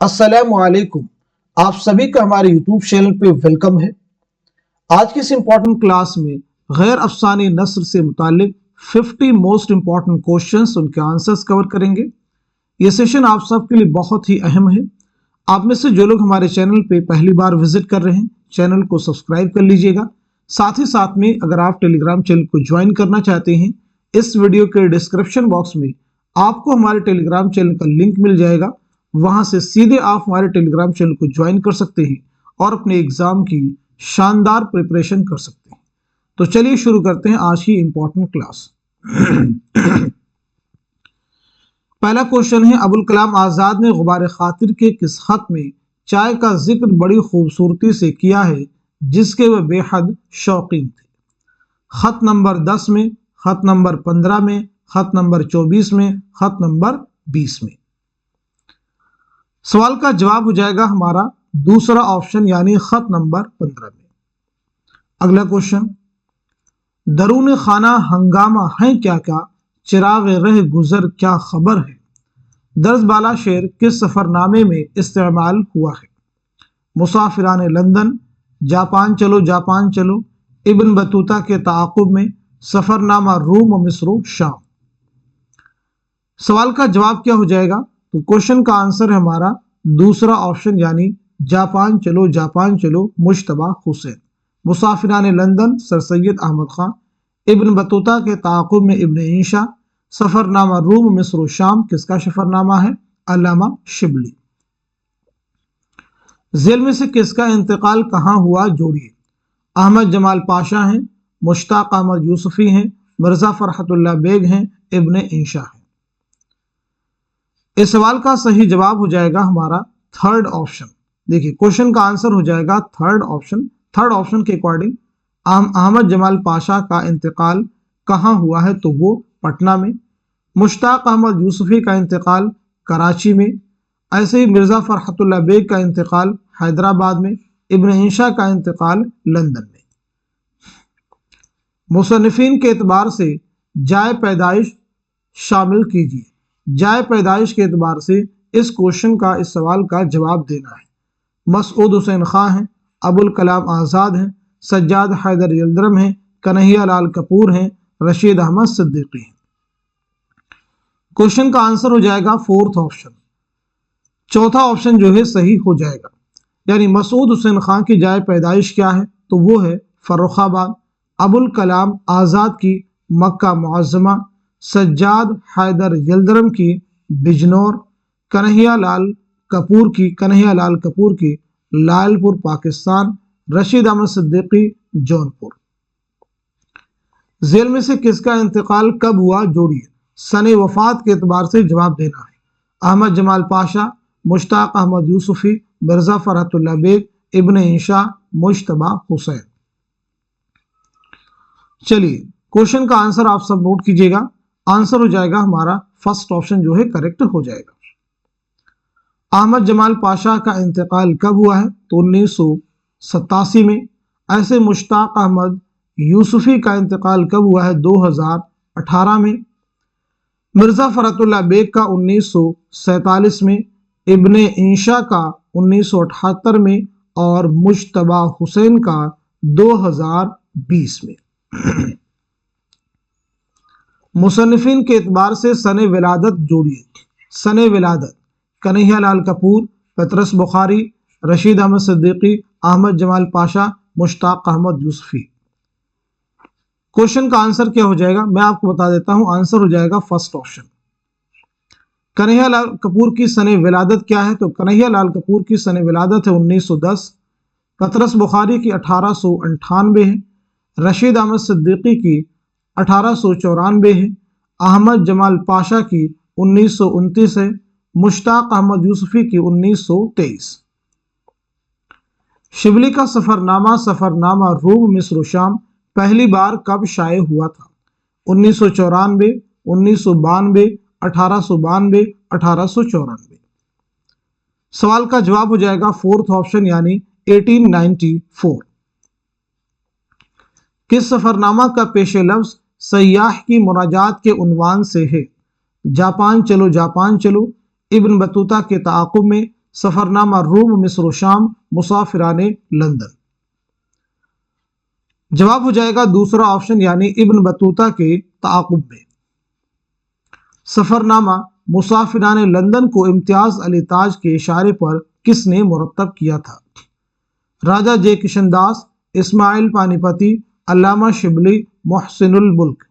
अस्सलामुअलैकुम। आप सभी का हमारे यूट्यूब चैनल पे वेलकम है। आज की इस इम्पोर्टेंट क्लास में गैर अफसानी नस्र से मुतालिक 50 मोस्ट इम्पॉर्टेंट क्वेश्चंस, उनके आंसर्स कवर करेंगे। ये सेशन आप सबके लिए बहुत ही अहम है। आप में से जो लोग हमारे चैनल पे पहली बार विजिट कर रहे हैं, चैनल को सब्सक्राइब कर लीजिएगा। साथ ही साथ में अगर आप टेलीग्राम चैनल को ज्वाइन करना चाहते हैं, इस वीडियो के डिस्क्रिप्शन बॉक्स में आपको हमारे टेलीग्राम चैनल का लिंक मिल जाएगा। वहां से सीधे आप हमारे टेलीग्राम चैनल को ज्वाइन कर सकते हैं और अपने एग्जाम की शानदार प्रिपरेशन कर सकते हैं। तो चलिए शुरू करते हैं आज की इंपॉर्टेंट क्लास। पहला क्वेश्चन है, अबुल कलाम आजाद ने गुबार खातिर के किस खत में चाय का जिक्र बड़ी खूबसूरती से किया है जिसके वह बेहद शौकीन थे? खत नंबर 10 में, खत नंबर 15 में, खत नंबर 24 में, खत नंबर 20 में। सवाल का जवाब हो जाएगा हमारा दूसरा ऑप्शन यानी खत नंबर 15 में। अगला क्वेश्चन, दरून खाना हंगामा है क्या क्या, चिराग रह गुजर क्या खबर है? दर्ज बाला शेर किस सफरनामे में इस्तेमाल हुआ है? मुसाफिरान लंदन, जापान चलो जापान चलो, इब्न बतूता के ताक़ुब में, सफरनामा रूम और मिस्र शाम। सवाल का जवाब क्या हो जाएगा? तो क्वेश्चन का आंसर है हमारा दूसरा ऑप्शन यानी जापान चलो मुश्तबा हुसैन। मुसाफिरान London sir Syed Ahmad Khan, Ibn Battuta के ताक़ुब में इब्न इंशा, सफरनामा रूम मिस्र शाम किसका सफरनामा है? अल्लामा शिबली। जेल में से किसका इंतकाल कहाँ हुआ जोड़िए? अहमद जमाल पाशा हैं, मुश्ताक अहमद यूसुफी हैं, मिर्जा फरहतुल्लाह बेग हैं, इब्न इंशा हैं। इस सवाल का सही जवाब हो जाएगा हमारा थर्ड ऑप्शन। देखिए क्वेश्चन का आंसर हो जाएगा थर्ड ऑप्शन। थर्ड ऑप्शन के अकॉर्डिंग अहमद जमाल पाशा का इंतकाल कहाँ हुआ है? तो वो पटना में। मुश्ताक अहमद यूसुफी का इंतकाल कराची में। ऐसे ही मिर्जा फरहतुल्लाह बेग का इंतकाल हैदराबाद में। इब्न इंशा का इंतकाल लंदन में। मुसन्निफीन के एतबार से जाए पैदाइश शामिल कीजिए। जाए पैदाइश के एतबार से इस क्वेश्चन का, इस सवाल का जवाब देना है। मसूद हुसैन खां हैं, अबुल कलाम आज़ाद हैं, सज्जाद हैदर यल्दरम हैं, कन्हैया लाल कपूर हैं, रशीद अहमद सिद्दीकी हैं। क्वेश्चन का आंसर हो जाएगा फोर्थ ऑप्शन। चौथा ऑप्शन जो है सही हो जाएगा, यानी मसूद हुसैन खां की जाए पैदाइश क्या है? तो वो है फर्रुखाबाद। अबुल कलाम आज़ाद की मक्का मुअज़्ज़मा, सज्जाद हैदर यल्दरम की बिजनौर, कन्हैया लाल कपूर की लालपुर पाकिस्तान, रशीद अहमद सिद्दीकी जौनपुर। जेल में से किसका इंतकाल कब हुआ जोड़िए? सने वफात के एतबार से जवाब देना है। अहमद जमाल पाशा, मुश्ताक अहमद यूसुफी, मिर्जा फरहतुल्लाह बेग, इब्न इंशा, मुश्तबा हुसैन। चलिए क्वेश्चन का आंसर आप सब नोट कीजिएगा। आंसर हो जाएगा हमारा फर्स्ट ऑप्शन जो है करेक्ट हो जाएगा। अहमद जमाल पाशा का इंतकाल कब हुआ है? तो 1987 में। ऐसे मुश्ताक अहमद यूसुफी का इंतकाल कब हुआ है? 2018 में। मिर्जा फरहतुल्लाह बेग का 1947 में, इब्न इंशा का 1978 में और मुश्तबा हुसैन का 2020 में। मुसन्निफीन के एतबार से सने विलादत जोड़िए। सने विलादत कन्हैया लाल कपूर, पतरस बुखारी, रशीद अहमद सिद्दीकी, अहमद जमाल पाशा, मुश्ताक अहमद यूसुफी। क्वेश्चन का आंसर क्या हो जाएगा मैं आपको बता देता हूं। आंसर हो जाएगा फर्स्ट ऑप्शन। कन्हैया लाल कपूर की सने विलादत क्या है? तो कन्हैया लाल कपूर की सने विलादत है 1910। पतरस बुखारी की 1898 है। रशीद अहमद सिद्दीकी की 1894 है। अहमद जमाल पाशा की 1929 है। मुश्ताक अहमद यूसुफी की 1923। शिबली का सफरनामा रूम मिस्र शाम पहली बार कब शाये हुआ था? 1994, 1992, 1892, 1894। सवाल का जवाब हो जाएगा फोर्थ ऑप्शन यानी 1894। किस सफरनामा का पेशे लफ्ज सयाह की मुनाजात के उन्वान से है? जापान चलो इब्न बतूता के ताक़ुब में, सफरनामा रूम मिस्र शाम मुसाफिराने लंदन। जवाब हो जाएगा दूसरा ऑप्शन यानी इब्न बतूता के ताक़ुब में। सफरनामा मुसाफिराने लंदन को इम्तियाज अली ताज के इशारे पर किसने मुरत्तब किया था? राजा जे किशनदास, इस्माइल पानीपति, अल्लामा शिबली, मोहसिनुल मुल्क।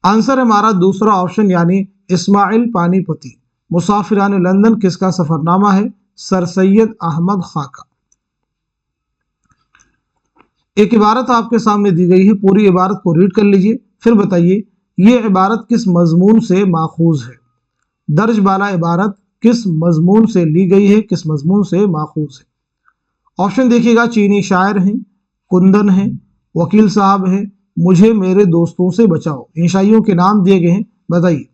आंसर हमारा दूसरा ऑप्शन यानी इस्माइल पानीपति। मुसाफिराने लंदन किसका सफरनामा है? सर सैयद अहमद खां का। एक इबारत आपके सामने दी गई है, पूरी इबारत को रीड कर लीजिए, फिर बताइए ये इबारत किस मजमून से माखूज है। दर्ज बाला इबारत किस मजमून से ली गई है, किस मजमून से माखूज है? ऑप्शन देखिएगा, चीनी शायर हैं, कुंदन है, वकील साहब है, मुझे मेरे दोस्तों से बचाओ। इन शायरों के नाम दिए गए हैं, बताइए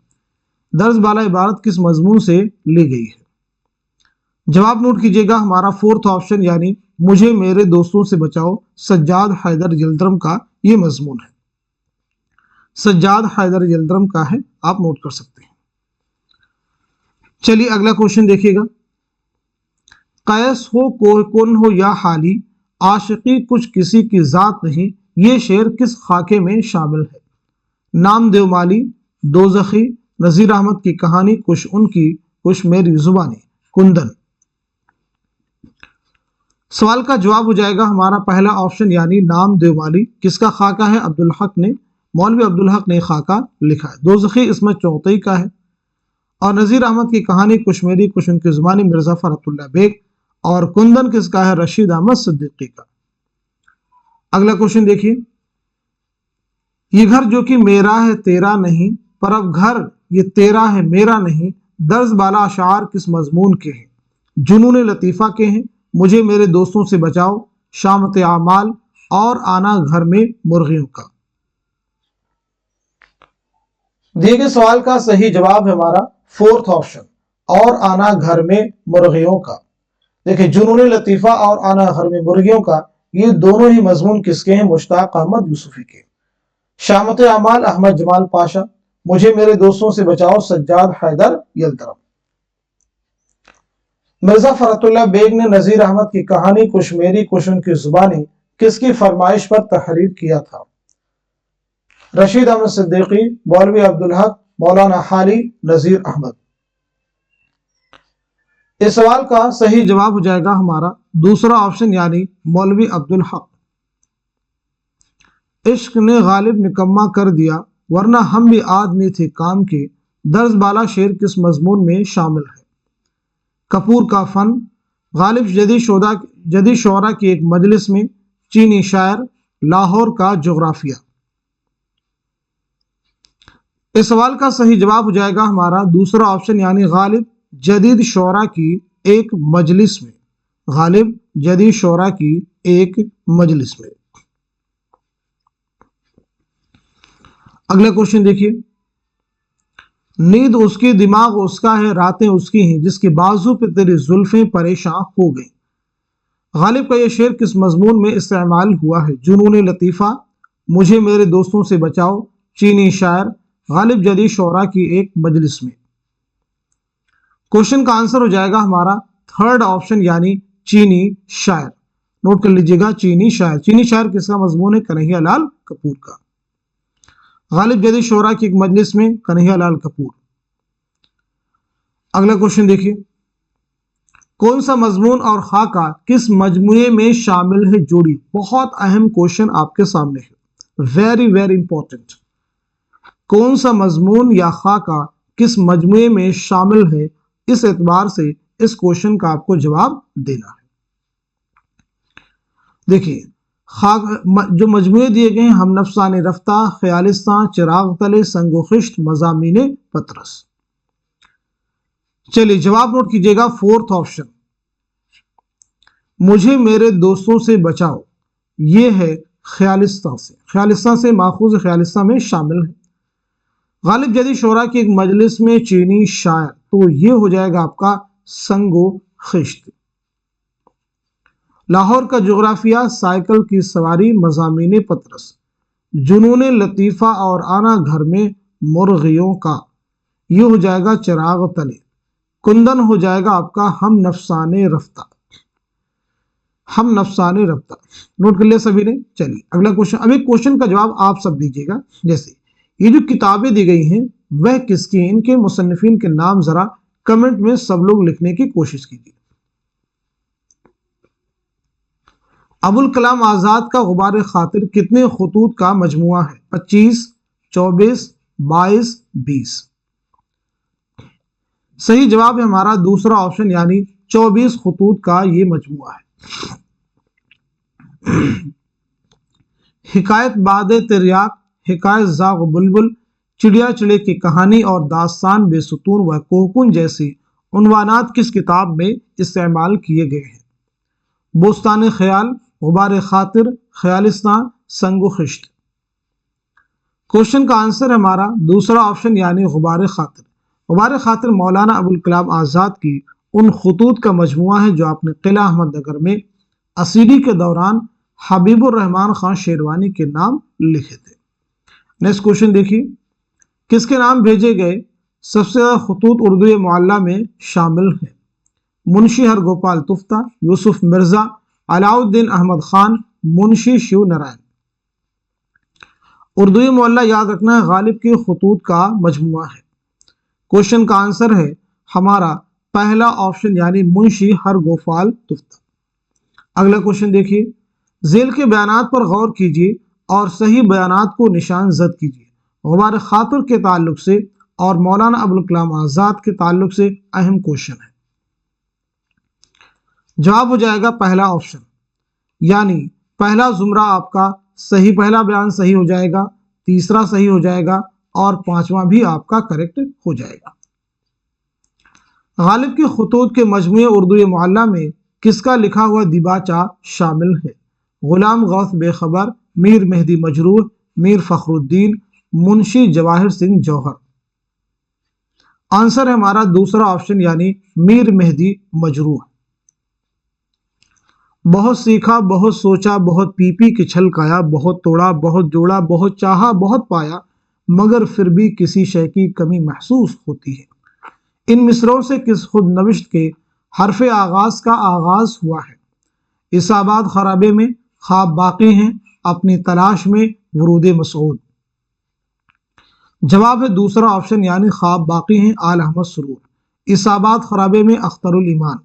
दर्ज बाला इबारत किस मजमून से ली गई है। जवाब नोट कीजिएगा, हमारा फोर्थ ऑप्शन यानी मुझे मेरे दोस्तों से बचाओ सज्जाद हैदर यल्दरम का ये मजमून है। सज्जाद हैदर यल्दरम का है, आप नोट कर सकते हैं। चलिए अगला क्वेश्चन देखिएगा। कैस हो कोई कौन हो या हाली, आशिकी कुछ किसी की जात नहीं, ये शेर किस खाके में शामिल है? नामदेव माली, दोज़खी, नजीर अहमद की कहानी, कुछ उनकी कुछ मेरी जुबानी, कुंदन। सवाल का जवाब हो जाएगा हमारा पहला ऑप्शन यानी नामदेव माली। किसका खाका है? अब्दुल हक ने, मौलवी अब्दुल हक ने खाका लिखा है। दोज़खी इसमें चौथई का है, और नजीर अहमद की कहानी कुछ मेरी कुछ उनकी जुबानी मिर्जा फरहतुल्लाह बेग, और कुंदन किसका है? रशीद अहमद सिद्दीकी का। अगला क्वेश्चन देखिए, ये घर जो कि मेरा है तेरा नहीं, पर अब घर ये तेरा है मेरा नहीं, दर्ज बाला अशार किस मजमून के हैं? जुनून लतीफ़ा के हैं, मुझे मेरे दोस्तों से बचाओ, शामत आमाल, और आना घर में मुर्गियों का। दिए गए सवाल का सही जवाब है हमारा फोर्थ ऑप्शन, और आना घर में मुर्गियों का। देखिए जुनून लतीफ़ा और आना घर में मुर्गियों का, ये दोनों ही मजमून किसके हैं? मुश्ताक अहमद यूसुफी के। शामत आमाल अहमद जमाल पाशा, मुझे मेरे दोस्तों से बचाओ सज्जाद हैदर यल्दरम। मिर्जा फरहतुल्लाह बेग ने नजीर अहमद की कहानी कुछ मेरी कुछ उनकी जुबानी किसकी फरमाइश पर तहरीर किया था? रशीद अहमद सिद्दीकी, मौलवी अब्दुल हक, मौलाना हाली, नजीर अहमद। इस सवाल का सही जवाब हो जाएगा हमारा दूसरा ऑप्शन यानी मौलवी अब्दुल हक। इश्क ने गालिब निकम्मा कर दिया, वरना हम भी आदमी थे काम के, दर्ज बाला शेर किस मजमून में शामिल है? कपूर का फन, गालिब जदी शोरा की एक मजलिस में, चीनी शायर, लाहौर का जोग्राफिया। इस सवाल का सही जवाब हो जाएगा हमारा दूसरा ऑप्शन यानी गालिब जदीद शोरा की एक मजलिस में। गालिब जदीद शोरा की एक मजलिस में। अगला क्वेश्चन देखिए, नींद उसकी दिमाग उसका है, रातें उसकी हैं, जिसके बाजू पे तेरी जुल्फें परेशान हो गई। गालिब का यह शेर किस मजमून में इस्तेमाल हुआ है? जुनून लतीफ़ा, मुझे मेरे दोस्तों से बचाओ, चीनी शायर, गालिब जदीद शोरा की एक मजलिस में। क्वेश्चन का आंसर हो जाएगा हमारा थर्ड ऑप्शन यानी चीनी शायर। नोट कर लीजिएगा, चीनी शायर। चीनी शायर किसका मजमून है? कन्हैया लाल कपूर का। गालिब जदीद शोरा की एक मजलिस में, कन्हैया लाल कपूर। अगला क्वेश्चन देखिए, कौन सा मजमून और खाका किस मजमूए में शामिल है? जोड़ी। बहुत अहम क्वेश्चन आपके सामने है, वेरी वेरी इंपॉर्टेंट। कौन सा मजमून या खाका किस मजमूए में शामिल है? इस एतबार से इस क्वेश्चन का आपको जवाब देना है। देखिए जो मजमूए दिए गए हैं, हम नफसाने रफ्ता, ख्यालिस्तान, चिराग तले, संगो खिश्त, मजामीने पतरस। चलिए जवाब नोट कीजिएगा, फोर्थ ऑप्शन, मुझे मेरे दोस्तों से बचाओ, ये है ख्यालिस्तान से माखूज, ख्यालिस्तान में शामिल है। गालिब जदीद शोरा की एक मजलिस में, चीनी शायर, तो ये हो जाएगा आपका संगो खिश्त। लाहौर का जोग्राफिया, साइकिल की सवारी, मजामीने पतरस, जुनून लतीफ़ा और आना घर में मुर्गियों का, ये हो जाएगा चिराग तले। कुंदन हो जाएगा आपका हम नफसाने रफ्ता, हम नफसाने रफ्ता। नोट कर लिया सभी ने। चलिए अगला क्वेश्चन। अब एक क्वेश्चन का जवाब आप सब दीजिएगा। जैसे ये जो किताबें दी गई हैं वह किसकी हैं, इनके मुसन्निफिन के नाम जरा कमेंट में सब लोग लिखने की कोशिश कीजिए। अबुल कलाम आजाद का गुबार खातिर कितने खतूत का मजमुआ है? 25, 24, 22, 20। सही जवाब है हमारा दूसरा ऑप्शन यानी 24 खतूत का ये मजमुआ है। हिकायत बादे तिरयाक, हिकायत जाग बुलबुल, चिड़िया चिड़े की कहानी और दास्तान बेसुतून व कोहकुन जैसी उन्वानात किस किताब में इस्तेमाल किए गए हैं? बोस्तान ख्याल, गुबार खातिर, ख्यालिस्तान, संगो खिश्त। क्वेश्चन का आंसर हमारा दूसरा ऑप्शन यानी गुबार खातिर। गुबार खातिर मौलाना अबुल कलाम आज़ाद की उन खतूत का मजमुआ है जो आपने किला अहमद नगर में असीरी के दौरान हबीबुर रहमान खान शेरवानी के नाम लिखे थे। नेक्स्ट क्वेश्चन देखिए, किसके नाम भेजे गए सबसे ज्यादा खतूत उर्दू मुअल्ला में शामिल हैं? मुंशी हरगोपाल तुफ्ता, यूसुफ मिर्जा, अलाउद्दीन अहमद खान, मुंशी शिव नारायण। उर्दू मुअल्ला याद रखना है गालिब के खतूत का मजमुआ है। क्वेश्चन का आंसर है हमारा पहला ऑप्शन यानी मुंशी हरगोपाल तुफ्ता। अगला क्वेश्चन देखिए, झेल के बयानात पर गौर कीजिए और सही बयानात को निशान जद कीजिए। गुबार खातिर के ताल्लुक से और मौलाना अबुल कलाम आजाद के ताल्लुक से अहम क्वेश्चन है। जवाब हो जाएगा पहला ऑप्शन, यानी पहला जुमरा आपका सही, पहला बयान सही हो जाएगा, तीसरा सही हो जाएगा और पांचवा भी आपका करेक्ट हो जाएगा। गालिब के खतूत के मजमूए उर्दू मुअल्ला में किसका लिखा हुआ दिबाचा शामिल है? गुलाम गौस बेखबर, मीर मेहदी मजरूह, मीर फखरुद्दीन, मुंशी जवाहिर सिंह जौहर। आंसर है हमारा दूसरा ऑप्शन यानी मीर मेहदी मजरूह। बहुत सीखा, बहुत सोचा, बहुत पी पी के छलकाया, बहुत तोड़ा, बहुत जोड़ा, बहुत चाहा, बहुत पाया, मगर फिर भी किसी शय की कमी महसूस होती है। इन मिसरों से किस खुद नविश्त के हरफ आगाज का आगाज हुआ है? इसाबाद खराबे में, ख्वाब बाकी हैं, अपनी तलाश में, वरूद मसूद। जवाब है दूसरा ऑप्शन यानी ख्वाब बाकी हैं, आल अहमद सुरूर। इसाबाद खराबे में अख्तरुल ईमान,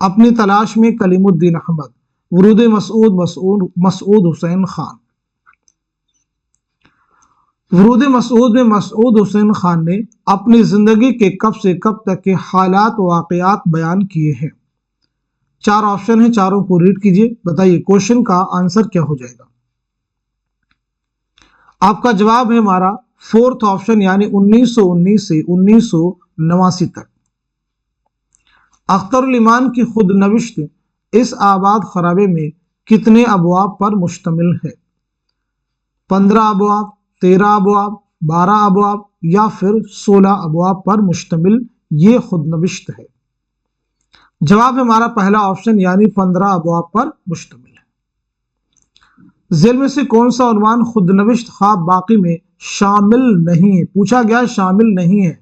अपनी तलाश में कलीमुद्दीन अहमद, वरूद मसूद हुसैन खान। वरूद मसूद में मसूद हुसैन खान ने अपनी जिंदगी के कब से कब तक के हालात वाकयात बयान किए हैं। चार ऑप्शन है, चारों को रीड कीजिए, बताइए क्वेश्चन का आंसर क्या हो जाएगा। आपका जवाब है हमारा फोर्थ ऑप्शन यानी 1919 से 1989 तक। अख्तरुल ईमान की खुद नविश्त इस आबाद खराबे में कितने अबवाब पर मुश्तमिल है? 15 अबवाब, 13 अबवाब, 12 अबवाब या फिर 16 अबवाब पर मुश्तमिल ये खुद नविश्त है? जवाब है हमारा पहला ऑप्शन यानी 15 अबवाब पर मुश्तमिल है। झेल में से कौन सा उन्वान खुद नविश्त ख्वाब बाकी में शामिल नहीं है? पूछा गया शामिल नहीं है।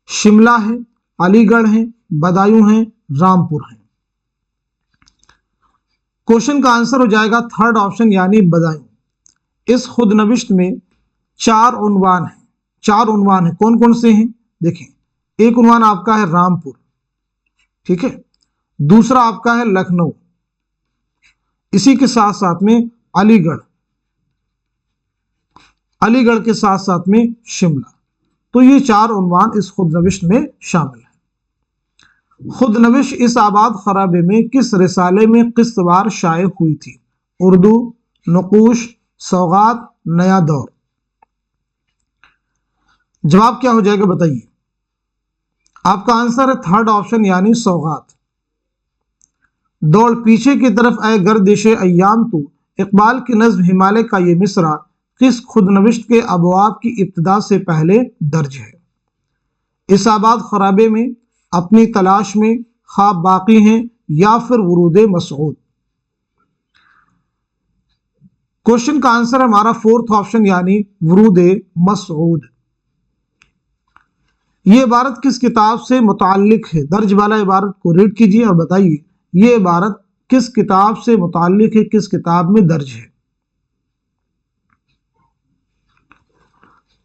शिमला है, अलीगढ़ है, बदायूं है, रामपुर है। क्वेश्चन का आंसर हो जाएगा थर्ड ऑप्शन यानी बदायूं। इस खुद नविश्त में चार उन्वान है, चार उन्वान है। कौन कौन से हैं देखें, एक उन्वान आपका है रामपुर, ठीक है, दूसरा आपका है लखनऊ, इसी के साथ साथ में अलीगढ़, अलीगढ़ के साथ साथ में शिमला। तो ये चार उन्वान इस खुद नविश्त में शामिल है। खुद नविश इस आबाद खराबे में किस रिसाले में किस्तवार शाये हुई थी? उर्दू, नकूश, सौगात, नया दौर। जवाब क्या हो जाएगा बताइए। आपका आंसर है थर्ड ऑप्शन यानी सौगात। दौड़ पीछे की तरफ आए गर्दिशे अय्याम तू, इकबाल की नज्म हिमालय का ये मिसरा किस खुद नविश्त के अबवाब की इब्तिदा से पहले दर्ज है? इस आबाद खराबे में, अपनी तलाश में, ख्वाब बाकी हैं या फिर वरूद मसूद। क्वेश्चन का आंसर हमारा फोर्थ ऑप्शन यानी वरूद मसूद। یہ عبارت کس کتاب سے متعلق ہے؟ درج بالا عبارت کو ریڈ کیجیے اور بتائیے یہ عبارت کس کتاب سے متعلق ہے، کس کتاب میں درج ہے۔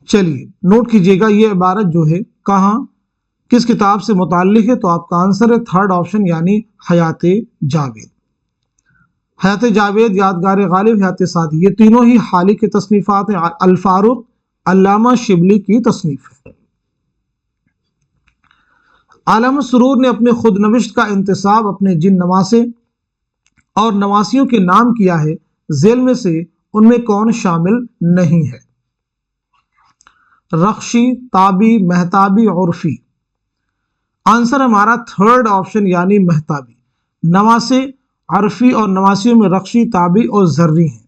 چلیے نوٹ کیجیے گا یہ عبارت جو ہے کہاں کس کتاب سے متعلق ہے، تو آپ کا آنسر ہے تھرڈ آپشن یعنی حیات جاوید۔ حیات جاوید، یادگار غالب، حیات سعدی، یہ تینوں ہی حالی کی تصنیفات ہیں۔ الفاروق علامہ شبلی کی تصنیف ہے۔ علامہ سرور نے اپنے خود نوشت کا انتساب اپنے جن نواسے اور نواسیوں کے نام کیا ہے، ذیل میں سے ان میں کون شامل نہیں ہے؟ رخشی، تابی، مہتابی، عرفی۔ آنسر ہمارا تھرڈ آپشن یعنی مہتابی۔ نواسے عرفی اور نواسیوں میں رخشی، تابی اور زرری ہیں۔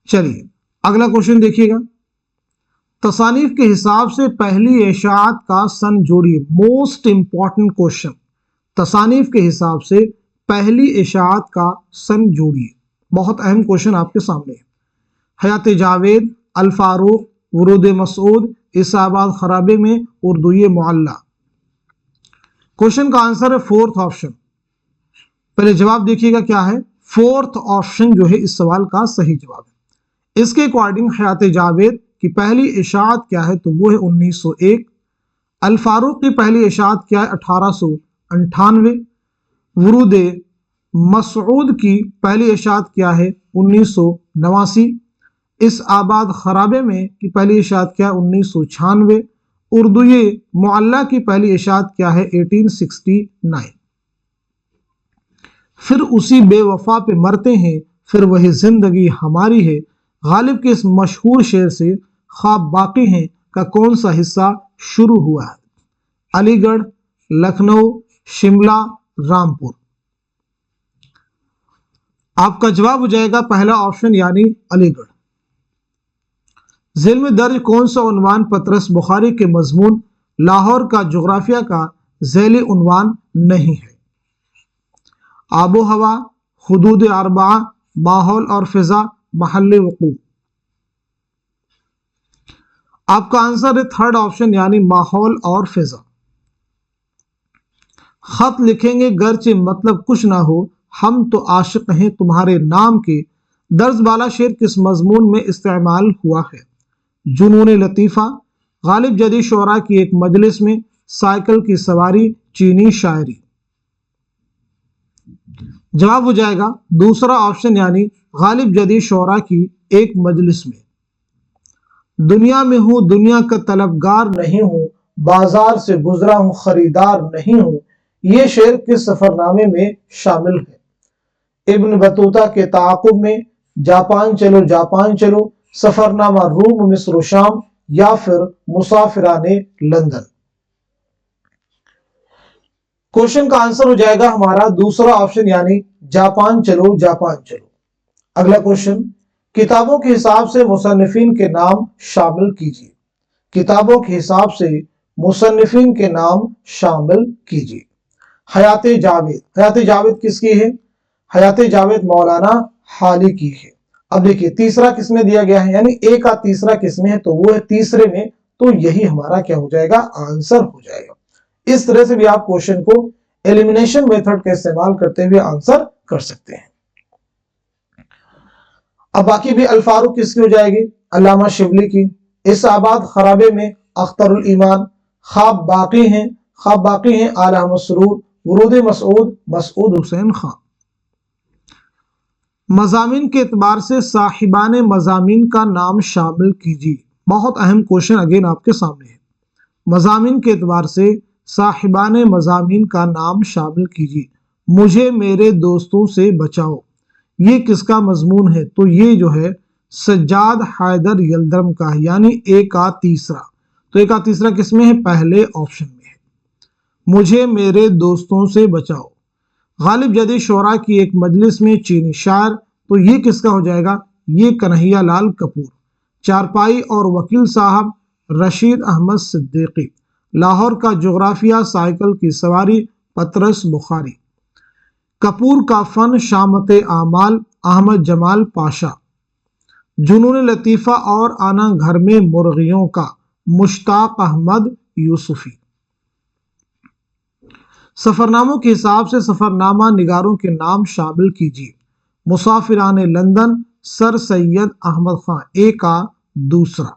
چلیے اگلا کوشچن دیکھیے گا، تصانیف کے حساب سے پہلی اشاعت کا سن جوڑیے۔ موسٹ امپورٹنٹ کوشچن، تصانیف کے حساب سے پہلی اشاعت کا سن جوڑیے، بہت اہم کوشچن آپ کے سامنے ہے۔ حیات جاوید، الفاروق، ورود مسعود، اسعاد خرابے میں اردوی معلّہ۔ کوشچن کا آنسر ہے فورتھ آپشن۔ پہلے جواب دیکھیے گا کیا ہے، فورتھ آپشن جو ہے اس سوال کا صحیح جواب ہے۔ اس کے اکارڈنگ حیات جاوید کی پہلی اشاعت کیا ہے، تو وہ ہے 1901۔ الفاروق کی پہلی اشاعت کیا ہے، 1898۔ ورود مسعود کی پہلی اشاعت کیا ہے، 1989۔ اس آباد خرابے میں کی پہلی اشاعت کیا ہے، 1996۔ اردوی معلّہ کی پہلی اشاعت کیا ہے، 1869۔ پھر اسی بے وفا پہ مرتے ہیں، پھر وہی زندگی ہماری ہے، غالب کے اس مشہور شعر سے خواب باقی ہیں کا کون سا حصہ شروع ہوا ہے؟ علی گڑھ، لکھنؤ، شملہ، رامپور۔ آپ کا جواب ہو جائے گا پہلا آپشن یعنی علی گڑھ۔ ذیل میں درج کون سا عنوان پطرس بخاری کے مضمون لاہور کا جغرافیہ کا ذیلی عنوان نہیں ہے؟ آب و ہوا، حدود اربعہ، ماحول اور فضا، محل وقوع۔ آپ کا آنسر ہے تھرڈ آپشن یعنی ماحول اور فضا۔ خط لکھیں گے گرچہ مطلب کچھ نہ ہو، ہم تو عاشق ہیں تمہارے نام کے، درج بالا شعر کس مضمون میں استعمال ہوا ہے؟ جنون لطیفہ، غالب جدید شعراء کی ایک مجلس میں، سائیکل کی سواری، چینی شاعری۔ جواب ہو جائے گا دوسرا آپشن یعنی غالب جدید شعراء کی ایک مجلس میں۔ دنیا میں ہوں دنیا کا طلبگار نہیں ہوں، بازار سے گزرا ہوں خریدار نہیں ہوں، یہ شعر کس سفر نامے میں شامل ہے؟ ابن بطوطہ کے تعاقب میں، جاپان چلو جاپان چلو، سفر نامہ روم، مصر و شام، یا پھر مسافران لندن۔ کوشچن کا آنسر ہو جائے گا ہمارا دوسرا آپشن یعنی جاپان چلو جاپان چلو۔ اگلا کوشچن، کتابوں کے حساب سے مصنفین کے نام شامل کیجیے۔ کتابوں کے حساب سے مصنفین کے نام شامل کیجیے۔ حیات جاوید، حیات جاوید کس کی ہے؟ حیات جاوید مولانا حالی کی ہے۔ اب دیکھیے تیسرا کس میں دیا گیا ہے، یعنی اے کا تیسرا کس میں ہے، تو وہ ہے تیسرے میں، تو یہی ہمارا کیا ہو جائے گا، آنسر ہو جائے گا۔ اس طرح سے بھی آپ کوشچن کو ایلیمینیشن میتھڈ کا استعمال کرتے ہوئے آنسر کر سکتے ہیں۔ اب باقی بھی الفاروق کس کی ہو جائے گی؟ علامہ شبلی کی۔ اس آباد خرابے میں اختر الایمان۔ خواب باقی ہیں، خواب باقی ہیں علامہ سرور۔ ورود مسعود، مسعود حسین خان۔ مضامین کے اعتبار سے صاحبان مضامین کا نام شامل کیجیے۔ بہت اہم کوشچن اگین آپ کے سامنے ہے۔ مضامین کے اعتبار سے صاحبان مضامین کا نام شامل کیجیے۔ مجھے میرے دوستوں سے بچاؤ، یہ کس کا مضمون ہے؟ تو یہ جو ہے سجاد حیدر یلدرم کا ہے، یعنی اے کا تیسرا۔ تو اے کا تیسرا کس میں ہے؟ پہلے آپشن میں ہے، مجھے میرے دوستوں سے بچاؤ۔ غالب جدید شعراء کی ایک مجلس میں، چینی شاعر، تو یہ کس کا ہو جائے گا؟ یہ کنہیا لال کپور۔ چارپائی اور وکیل صاحب، رشید احمد صدیقی۔ لاہور کا جغرافیہ، سائیکل کی سواری، پطرس بخاری۔ کپور کا فن، شامت اعمال، احمد جمال پاشا۔ جنون لطیفہ اور آنا گھر میں مرغیوں کا، मुश्ताक अहमद यूसुफी। सफरनामों के हिसाब से सफरनामा निगारों के नाम शामिल कीजिए। मुसाफिरान लंदन सर सैयद अहमद खान, ए का दूसरा।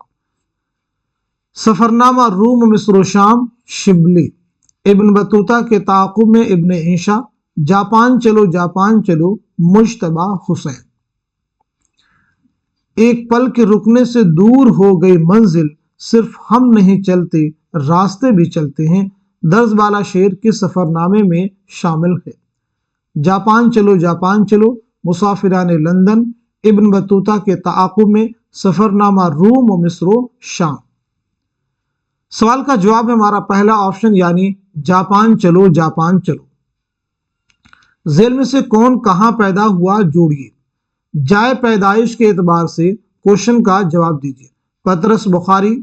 सफरनामा रूम मिस्र शाम शिबली। इब्न बतूता के ताक़ुब में इब्न इंशा। जापान चलो मुश्तबा हुसैन। एक पल के रुकने से दूर हो गई मंजिल, सिर्फ हम नहीं चलते रास्ते भी चलते हैं, दर्ज वाला शेर किस सफरनामे में शामिल है? जापान चलो मुसाफिरान लंदन, इब्न बतूता के ताक़ुब में, सफरनामा रूम और मिस्र शाम। सवाल का जवाब है हमारा पहला ऑप्शन यानी जापान चलो। झेल में से कौन कहां पैदा हुआ जोड़िए। जाए पैदाइश के एतबार से क्वेश्चन का जवाब दीजिए। पतरस बुखारी,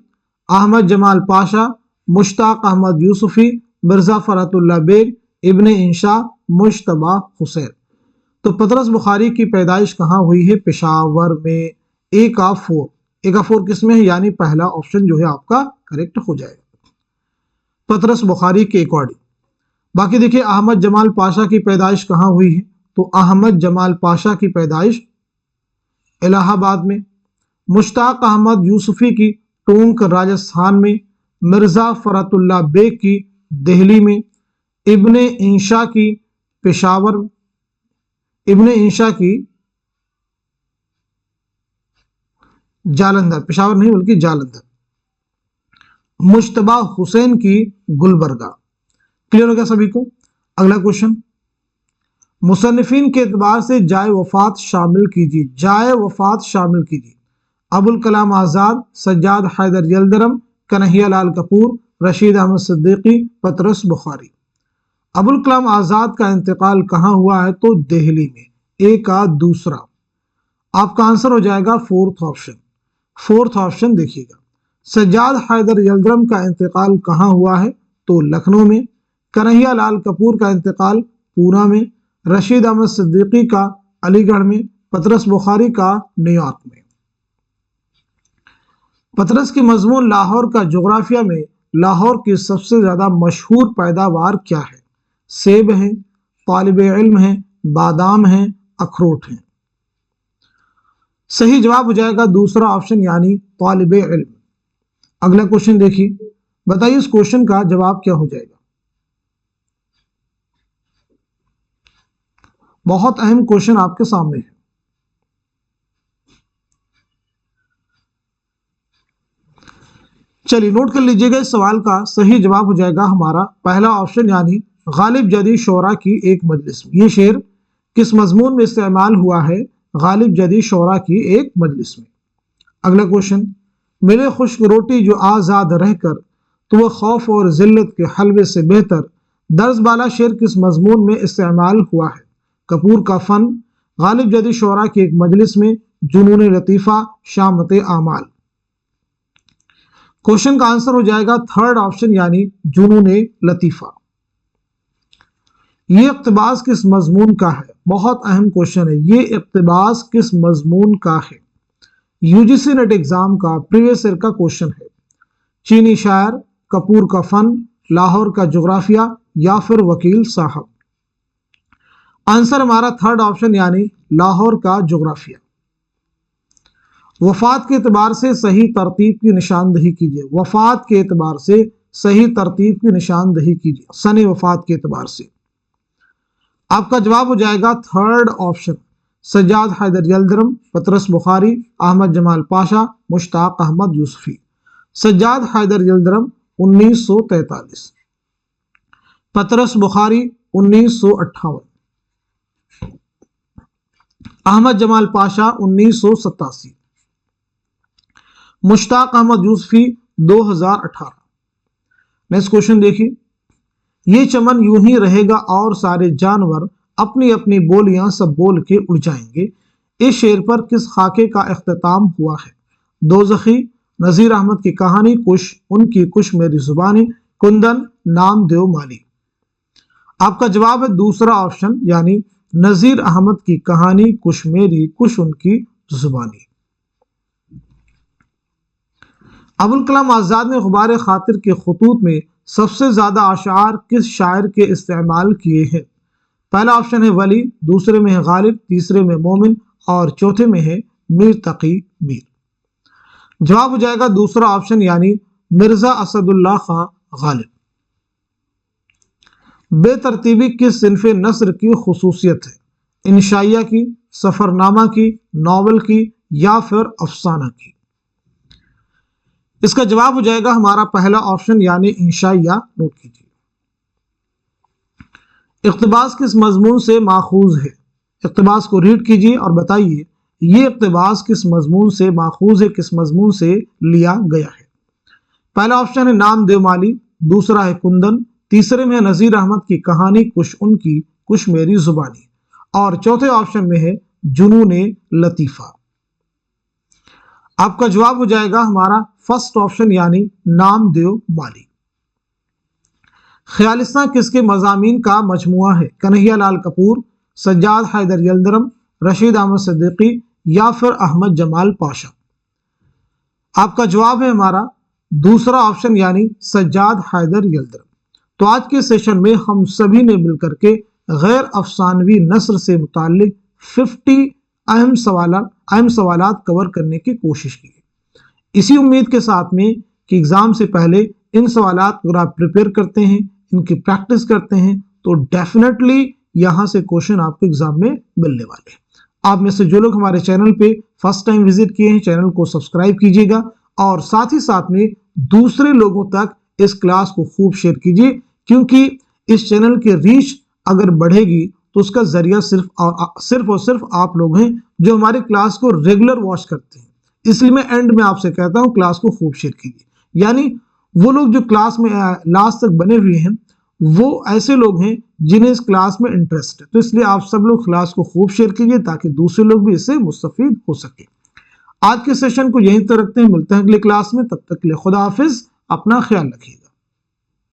अहमद जमाल पाशा, मुश्ताक अहमद यूसुफी, मिर्जा फरहतुल्लाह बेग, इब्न इंशा, मुश्तबा हुसैन। तो पतरस बुखारी की पैदाइश कहाँ हुई है? पेशावर में। ए का 4 किस में है? यानी पहला ऑप्शन जो है आपका करेक्ट हो जाएगा पतरस बुखारी के अकॉर्डिंग। बाकी देखिए अहमद जमाल पाशा की पैदाइश कहाँ हुई है? तो अहमद जमाल पाशा की पैदाइश इलाहाबाद में। मुश्ताक अहमद यूसुफी की टोंक राजस्थान में। मिर्जा फरहतुल्लाह बेग की दिल्ली में। इब्न इंशा की पेशावर, इब्न इंशा की जालंधर, पेशावर नहीं बल्कि जालंधर। मुश्तबा हुसैन की गुलबर्गा। क्लियर हो गया सभी को? अगला क्वेश्चन, मुसन्निफीन के एतबार से जाए वफात शामिल कीजिए। अबुल कलाम आजाद, सज्जाद हैदर यल्दरम, कन्हैया लाल कपूर, रशीद अहमद सिद्दीकी, पतरस बुखारी। अबुल कलाम आजाद का इंतकाल कहाँ हुआ है? तो दिल्ली में। ए का दूसरा। आपका आंसर हो जाएगा फोर्थ ऑप्शन देखिएगा। सज्जाद हैदर यल्दरम का इंतकाल कहाँ हुआ है? तो लखनऊ में। कन्हैया लाल कपूर का इंतकाल पूना में। रशीद अहमद सिद्दीकी का अलीगढ़ में। पतरस बुखारी का न्यूयॉर्क में। पतरस की मजमून लाहौर का जोग्राफिया में लाहौर की सबसे ज्यादा मशहूर पैदावार क्या है? सेब है, तालिब इल्म है, बादाम है, अखरोट है। सही जवाब हो जाएगा दूसरा ऑप्शन यानी तालिब इल्म। अगला क्वेश्चन देखिए, बताइए इस क्वेश्चन का जवाब क्या हो जाएगा? बहुत अहम क्वेश्चन आपके सामने है। चलिए नोट कर लीजिएगा, इस सवाल का सही जवाब हो जाएगा हमारा पहला ऑप्शन यानी गालिब जदी शोरा की एक मजलिस में। ये शेर किस मजमून में इस्तेमाल हुआ है? गालिब जदी शोरा की एक मजलिस में। अगला क्वेश्चन, मिले खुश्क रोटी जो आज़ाद रहकर तो वह खौफ और जिल्लत के हलवे से बेहतर, दर्ज बाला शेर किस मजमून में इस्तेमाल हुआ है? कपूर का फन, गालिब जदी शोरा की एक मजलिस में, जुनून लतीफ़ा, शामत आमाल। क्वेश्चन का आंसर हो जाएगा थर्ड ऑप्शन यानी जुनून लतीफ़ा। ये इक़्तिबास किस मजमून का है? बहुत अहम क्वेश्चन है। ये इक़्तिबास किस मजमून का है? यूजीसी नेट एग्जाम का प्रीवियस ईयर का क्वेश्चन है। चीनी शायर, कपूर का फन, लाहौर का जोग्राफिया या फिर वकील साहब। आंसर हमारा थर्ड ऑप्शन यानी लाहौर का जोग्राफिया। वफात के एतबार से सही तरतीब की निशानदही कीजिए। वफात के एतबार से सही तरतीब की निशानदही कीजिए, सने वफात के एतबार से। आपका जवाब हो जाएगा थर्ड ऑप्शन, सज्जाद हैदर यल्दरम, पतरस बुखारी, अहमद जमाल पाशा, मुश्ताक अहमद यूसुफी। सज्जाद हैदर यल्दरम 1943, पतरस बुखारी 1958, अहमद जमाल पाशा 1987, मुश्ताक अहमद यूसुफी 2018। नेक्स्ट क्वेश्चन देखिए, ये चमन यूं ही रहेगा और सारे जानवर अपनी अपनी बोलियां सब बोल के उड़ जाएंगे, इस शेर पर किस खाके का इख्तिताम हुआ है? दोज़खी, नज़ीर अहमद की कहानी कुश, उनकी कुश मेरी जुबानी, कुंदन, नामदेव माली। आपका जवाब है दूसरा ऑप्शन यानी नज़ीर अहमद की कहानी कुश मेरी, कुश उनकी जुबानी। ابوال کلام آزاد نے غبار خاطر کے خطوط میں سب سے زیادہ اشعار کس شاعر کے استعمال کیے ہیں؟ پہلا آپشن ہے ولی، دوسرے میں ہے غالب، تیسرے میں مومن اور چوتھے میں ہے میر تقی میر۔ جواب ہو جائے گا دوسرا آپشن یعنی مرزا اسد اللہ خان غالب۔ بے ترتیبی کس صنف نثر کی خصوصیت ہے؟ انشائیہ کی، سفر نامہ کی، ناول کی یا پھر افسانہ کی؟ اس کا جواب ہو جائے گا ہمارا پہلا آپشن یعنی انشائیہ۔ نوٹ کیجیے۔ اقتباس کس مضمون سے ماخوذ ہے؟ اقتباس کو ریڈ کیجیے اور بتائیے یہ اقتباس کس مضمون سے ماخوذ ہے، کس مضمون سے لیا گیا ہے؟ پہلا آپشن ہے نام دیو مالی، دوسرا ہے کندن، تیسرے میں ہے نذیر احمد کی کہانی کچھ ان کی کچھ میری زبانی، اور چوتھے آپشن میں ہے جنون لطیفہ۔ آپ کا جواب ہو جائے گا ہمارا فرسٹ آپشن یعنی نام دیو مالی۔ خیالستہ کس کے مضامین کا مجموعہ ہے؟ کنہیا لال کپور، سجاد حیدر یلدرم، رشید احمد صدیقی یا پھر احمد جمال پاشا؟ آپ کا جواب ہے ہمارا دوسرا آپشن یعنی سجاد حیدر یلدرم۔ تو آج کے سیشن میں ہم سبھی نے مل کر کے غیر افسانوی نثر سے متعلق 50 اہم سوالات کور کرنے کی کوشش کی ہے۔ اسی امید کے ساتھ میں کہ ایگزام سے پہلے ان سوالات اگر آپ پریپیئر کرتے ہیں، ان کی پریکٹس کرتے ہیں تو ڈیفینیٹلی یہاں سے کوشچن آپ کے ایگزام میں ملنے والے ہیں۔ آپ میں سے جو لوگ ہمارے چینل پہ فرسٹ ٹائم وزٹ کیے ہیں، چینل کو سبسکرائب کیجیے گا اور ساتھ ہی ساتھ میں دوسرے لوگوں تک اس کلاس کو خوب شیئر کیجیے، کیونکہ اس چینل کی ریچ اگر بڑھے گی تو اس کا ذریعہ صرف اور صرف آپ لوگ ہیں جو ہماری کلاس کو ریگولر واچ کرتے ہیں۔ اس لیے میں اینڈ میں آپ سے کہتا ہوں کلاس کو خوب شیئر کیجیے، یعنی وہ لوگ جو کلاس میں لاسٹ تک بنے ہوئے ہیں وہ ایسے لوگ ہیں جنہیں اس کلاس میں انٹرسٹ ہے، تو اس لیے آپ سب لوگ کلاس کو خوب شیئر کیجیے تاکہ دوسرے لوگ بھی اس سے مستفید ہو سکیں۔ آج کے سیشن کو یہیں تک رکھتے ہیں، ملتے ہیں اگلی کلاس میں، تب تک کے لیے خدا حافظ، اپنا خیال رکھیے گا۔